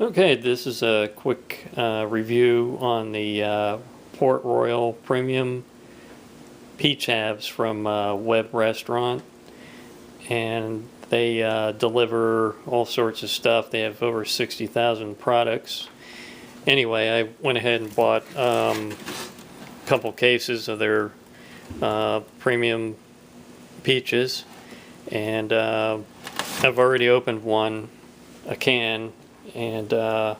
Okay, this is a quick review on the Port Royal Premium Peach Halves from Web Restaurant, and they deliver all sorts of stuff. They have over 60,000 products. Anyway, I went ahead and bought a couple cases of their premium peaches, and I've already opened a can, and as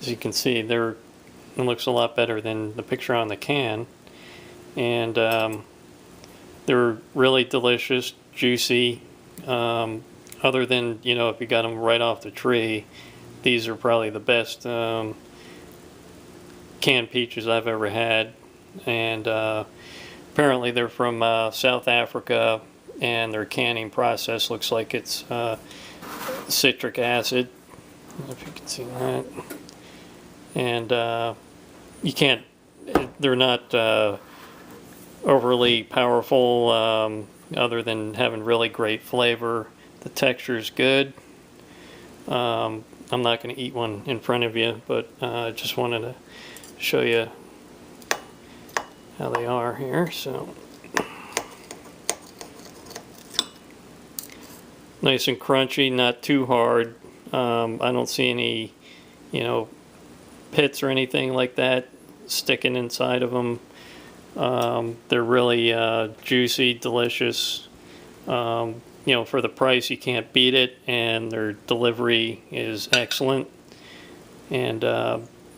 you can see, it looks a lot better than the picture on the can, and they're really delicious, juicy. Other than, if you got them right off the tree, these are probably the best canned peaches I've ever had. And apparently they're from South Africa, and their canning process looks like it's citric acid, if you can see that. And they're not overly powerful, other than having really great flavor. The texture is good. I'm not going to eat one in front of you, but I just wanted to show you how they are here. So nice and crunchy, not too hard. I don't see any, pits or anything like that sticking inside of them. They're really juicy, delicious. For the price, you can't beat it, and their delivery is excellent. And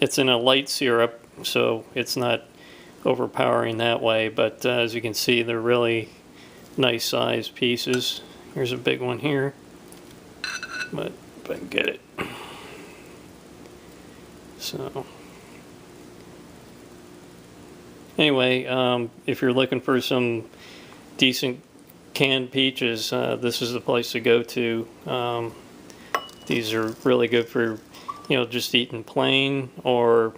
it's in a light syrup, so it's not overpowering that way, but as you can see, they're really nice sized pieces. Here's a big one here, but if I can get it. So anyway, if you're looking for some decent canned peaches, this is the place to go to. These are really good for, just eating plain, or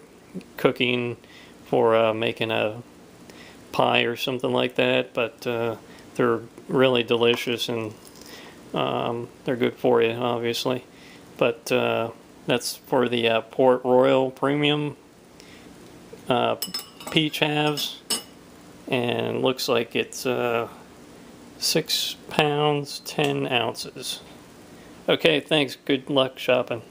cooking for making a pie or something like that. But they're really delicious, and they're good for you, obviously. But that's for the Port Royal Premium Peach Halves, and looks like it's 6 pounds 10 ounces. Okay, thanks. Good luck shopping.